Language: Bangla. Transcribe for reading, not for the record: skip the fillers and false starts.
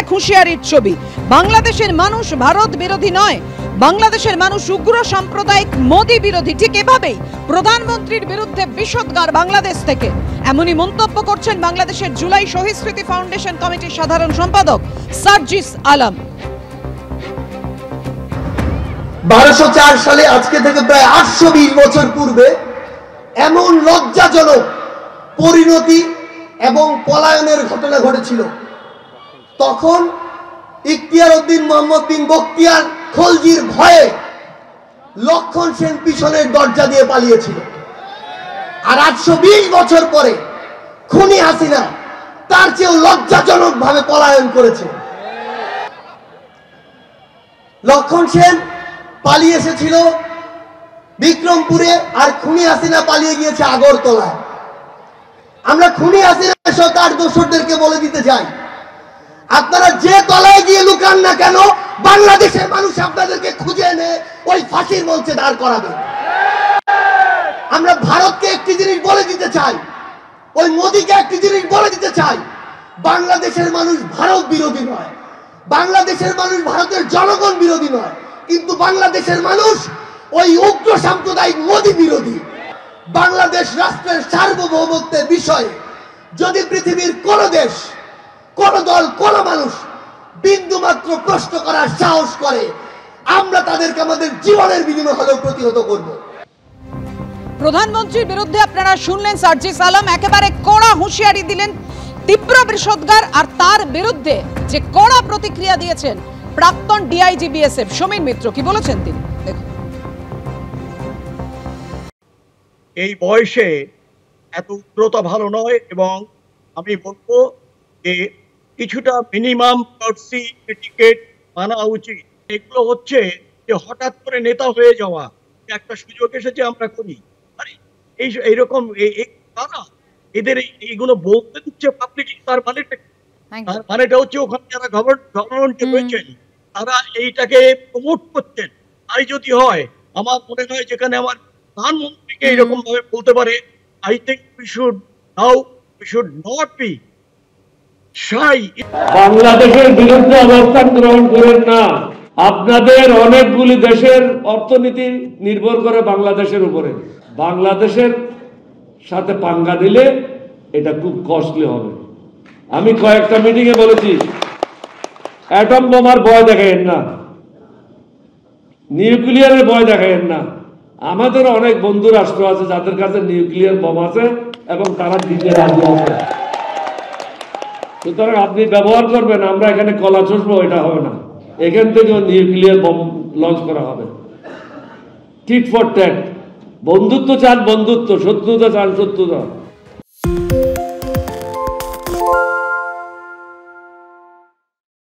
এক হুঁশিয়ারির ছবি। বাংলাদেশের মানুষ ভারত বিরোধী নয়, বাংলাদেশের মানুষ উগ্র সাম্প্রদায়িক মোদি বিরোধী। ঠিক এভাবেই প্রধানমন্ত্রীর বিরুদ্ধে বিষোদগার বাংলাদেশ থেকে। এমনই মন্তব্য করছেন বাংলাদেশের জুলাই শহীদ স্মৃতি ফাউন্ডেশন কমিটির সাধারণ সম্পাদক সার্জিস আলম। 1204 সালে আজকে থেকে প্রায় 820 বছর পূর্বে এমন লজ্জাজনক পরিণতি এবং পলায়নের ঘটনা ঘটেছিল। তখন ইখতিয়ার উদ্দিন মোহাম্মদ বিন বখতিয়ার খলজির ভয়ে লক্ষণ সেন পিছনের দরজা দিয়ে পালিয়েছিল। আর 820 বছর পরে খুনি হাসিনা তার চেয়েও লজ্জাজনক ভাবে পলায়ন করেছে। লক্ষণ সেন পালিয়ে এসেছিল বিক্রমপুরে, আর খুনি হাসিনা পালিয়ে গিয়েছে আগরতলায়। আমরা খুনি হাসিনা সহ তার দোসরদেরকে বলে দিতে চাই, আপনারা যে তলায় গিয়ে লুকান না কেন, বাংলাদেশের মানুষ আপনাদেরকে খুঁজে এনে ওই ফাঁসির মঞ্চে দাঁড় করাবে। আমরা ভারতকে একটি জিনিস বলে দিতে চাই, ওই মোদিকে একটি জিনিস বলে দিতে চাই, বাংলাদেশের মানুষ ভারত বিরোধী নয়, বাংলাদেশের মানুষ ভারতের জনগণ বিরোধী নয়, কিন্তু বাংলাদেশের মানুষ ওই উগ্র সাম্প্রদায়িক মোদি বিরোধী। বাংলাদেশ রাষ্ট্রের সার্বভৌমত্বের বিষয়ে যদি পৃথিবীর কোন দেশ, কোন দল, কোন মানুষ বিন্দু মাত্র প্রশ্ন করার সাহস করে, আমরা তাদেরকে আমাদের জীবনের বিনিময়ে হলেও প্রতিহত করব। প্রধানমন্ত্রীর বিরুদ্ধে আপনারা শুনলেন সার্জিস আলম একেবারে কড়া হুঁশিয়ারি দিলেন, তীব্র বিষোদগার। আর তার বিরুদ্ধে যে কড়া প্রতিক্রিয়া দিয়েছেন প্রাক্তন ডিআইজি বিএসএফ সমীর মিত্র, কি বলেছেন তিনি দেখুন। এই বয়সে এত উগ্রতা ভালো নয়, এবং আমি বলবো যে কিছুটা মিনিমাম কার্টসি এটিকেট মানা উচিত। এগুলো হচ্ছে যে হঠাৎ করে নেতা হয়ে যাওয়া, একটা সুযোগ এসেছে আমরা করি, আরে এইরকম তারা এদের এইগুলো বলতে দিচ্ছে পাবলিক। তার মানেটা হচ্ছে ওখানে যারা গভর্নমেন্টে রয়েছেন তারা এইটাকে প্রমোট করছেন। তাই যদি হয়, আমার মনে হয় যেখানে আমার প্রধানমন্ত্রীকে এরকম ভাবে বলতে পারে, I think we should not be shy. বাংলাদেশের বিরুদ্ধে অবস্থান গ্রহণ করেন না। আপনাদের অনেকগুলি দেশের অর্থনীতি নির্ভর করে বাংলাদেশের উপরে। বাংলাদেশের সাথে পাঙ্গা দিলে এটা খুব কস্টলি হবে। আমি কয়েকটা মিটিংয়ে বলেছি, অ্যাটম বোমার ভয় দেখায়েন না, নিউক্লিয়ারের ভয় দেখায়েন না। আমাদের অনেক বন্ধু রাষ্ট্র আছে যাদের কাছে নিউক্লিয়ার বোম আছে এবং তারা দিতে রাজি আছে। সুতরাং আপনি ব্যবহার করবেন, আমরা এখানে কলা চষবো, এটা হবে না। এখান থেকেও নিউক্লিয়ার বোম লঞ্চ করা হবে। Tit for tat. বন্ধুত্ব চান বন্ধুত্ব, শত্রুতা চান শত্রুতা।